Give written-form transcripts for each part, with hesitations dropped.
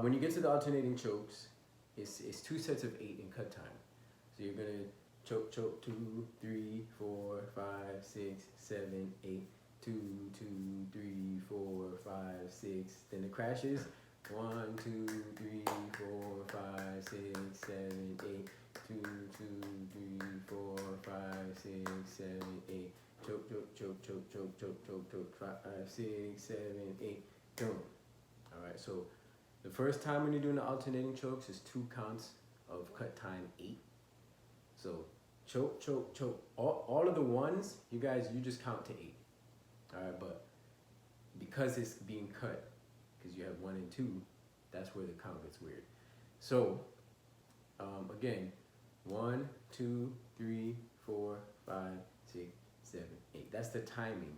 When you get to the alternating chokes, it's 2 sets of 8 in cut time. So you're gonna choke, choke, 2, 3, 4, 5, 6, 7, 8, 2, 2, 3, 4, 5, 6. Then the crashes, 1, 2, 3, 4, 5, 6, 7, 8, 2, 2, 3, 4, 5, 6, 7, 8. Choke, choke, choke, choke, choke, choke, choke, choke, 5, 6, 7, 8. Boom. All right. So the first time when you're doing the alternating chokes is 2 counts of cut time 8. So choke, choke, choke. All of the ones, you just count to 8. All right, but because it's being cut, because you have 1 and 2, that's where the count gets weird. So again, 1, 2, 3, 4, 5, 6, 7, 8. That's the timing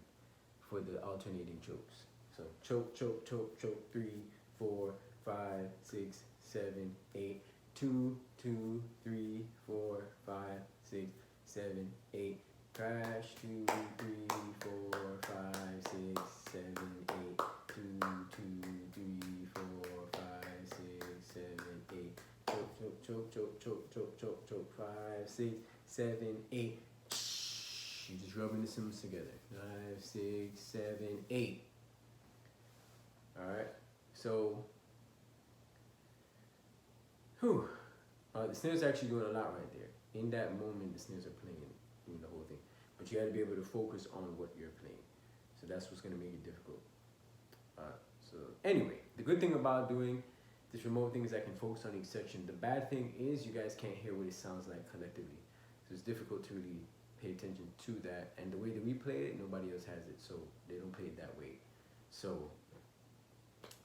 for the alternating chokes. So choke, choke, choke, choke, 3, 4, 5, 6, 7, 8, 2, 2, 3, 4, 5, 6, 7, 8. Crash, 2, 3, 4, 5, 6, 7, 8. 2, 2, 3, 4, 5, 6, 7, 8. Choke, choke, choke, choke, choke, choke, choke, choke. 5, 6, 7, 8. You're just rubbing the cymbals together. 5, 6, 7, 8. All right. So, the snares are actually doing a lot right there. In that moment, the snares are playing the whole thing. But you got to be able to focus on what you're playing. So that's what's going to make it difficult. So anyway, the good thing about doing this remote thing is I can focus on each section. The bad thing is you guys can't hear what it sounds like collectively. So it's difficult to really pay attention to that. And the way that we play it, nobody else has it. So they don't play it that way. So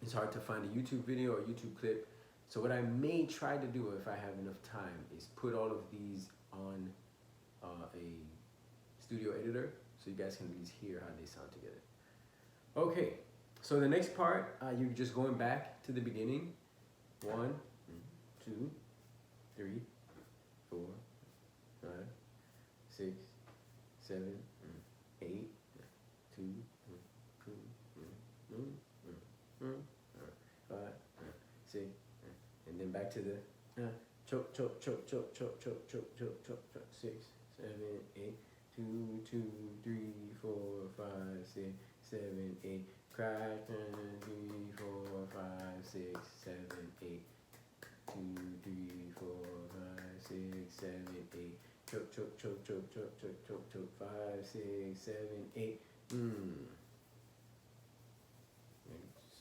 it's hard to find a YouTube video or YouTube clip. So what I may try to do if I have enough time is put all of these on a studio editor so you guys can at least hear how they sound together. Okay, so the next part, you're just going back to the beginning. 1, 2, 3, 4, 5, 6, 7, 8, 2, 5, 6, and then back to the choke, choke, choke, choke, choke, choke, choke, choke, choke, choke, 6, 7, 8, 2, 2, 3, 4, 5, 6, 7, 8. Crash, 3, 4, 5, 6, 7, 8. 2, 3, 4, 5, 6, 7, 8. Choke, choke, choke, choke, choke, choke, choke, choke. 5, 6, 7, 8.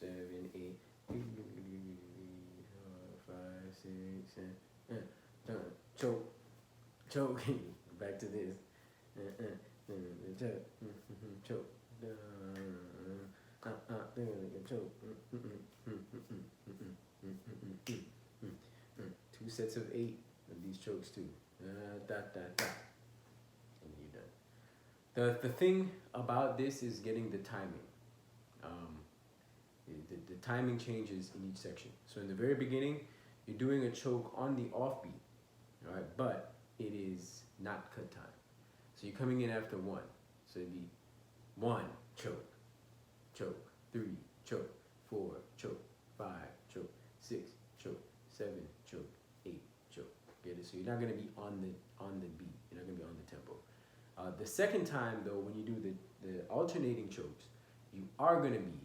7, 8. 3, 4, 5, 6, 7. Choke, choke. Back to this. Choke. Choke. 2 sets of 8 of these chokes too. And then you're done. The thing about this is getting the timing. The timing changes in each section. So in the very beginning, you're doing a choke on the offbeat, all right? But it is not cut time. So you're coming in after 1. So it'd be 1, choke, choke, 3, choke, 4, choke, 5, choke, 6, choke, 7, choke, 8, choke. Get it? So you're not gonna be on the beat. You're not gonna be on the tempo. The second time though, when you do the alternating chokes, you are gonna be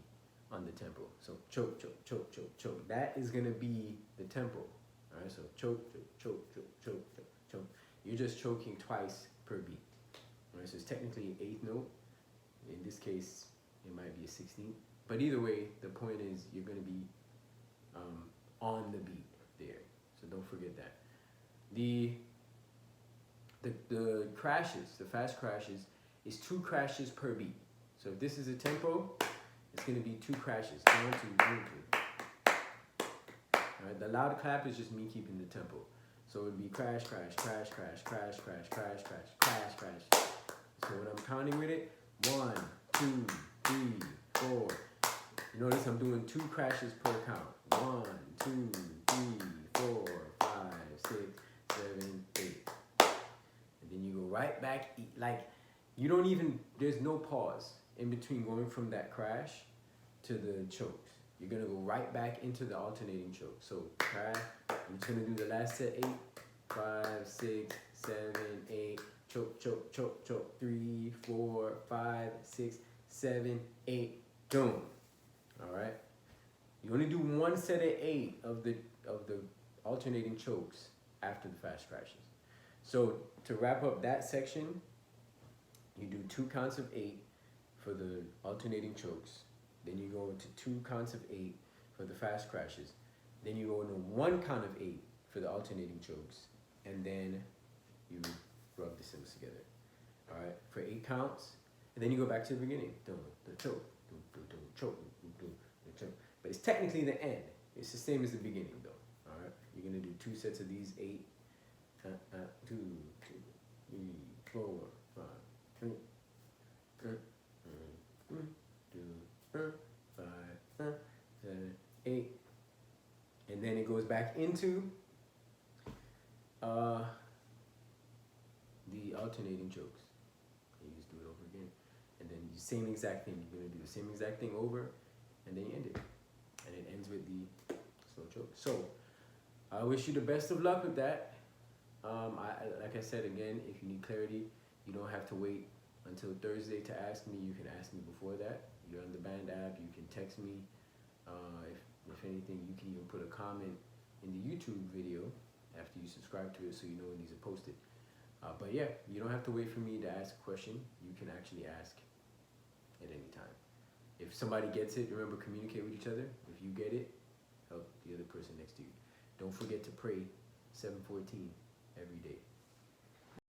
on the tempo. So choke, choke, choke, choke, choke. That is gonna be the tempo. All right. So choke, choke, choke, choke, choke, choke, choke. You're just choking twice per beat. All right. So it's technically an 8th note. In this case, it might be a 16th. But either way, the point is you're gonna be on the beat there. So don't forget that. The crashes, the fast crashes, is 2 crashes per beat. So if this is a tempo, it's going to be 2 crashes. 1, 2, 1, 2. All right, the loud clap is just me keeping the tempo. So it would be crash, crash, crash, crash, crash, crash, crash, crash, crash, crash. So when I'm counting with it, 1, 2, 3, 4. You notice I'm doing 2 crashes per count. 1, 2, 3, 4, 5, 6, 7, 8. And then you go right back, like you don't even, there's no pause in between going from that crash to the chokes. you're gonna go right back into the alternating choke. So try, you're just gonna do the last set 8, 5, 6, 7, 8, choke, choke, choke, choke, 3, 4, 5, 6, 7, 8, boom. All right. You only do one set of 8 of the alternating chokes after the fast scratches. So to wrap up that section, you do 2 counts of 8 for the alternating chokes. Then you go into 2 counts of 8 for the fast crashes. Then you go into 1 count of 8 for the alternating chokes. And then you rub the cymbals together. All right, for 8 counts. And then you go back to the beginning. The choke, choke, choke. But it's technically the end. It's the same as the beginning though. All right, you're gonna do 2 sets of these 8. 2, 3, 4, 5, 3, 5, 7, 8, and then it goes back into the alternating chokes. And you just do it over again, and then the same exact thing. You're gonna do the same exact thing over, and then you end it, and it ends with the slow choke. So I wish you the best of luck with that. Like I said again, if you need clarity, you don't have to wait until Thursday to ask me. You can ask me before that. You're on the band app. You can text me. If anything, you can even put a comment in the YouTube video after you subscribe to it, so you know when these are posted. But yeah, you don't have to wait for me to ask a question. You can actually ask at any time. If somebody gets it, remember, communicate with each other. If you get it, help the other person next to you. Don't forget to pray 7:14 every day.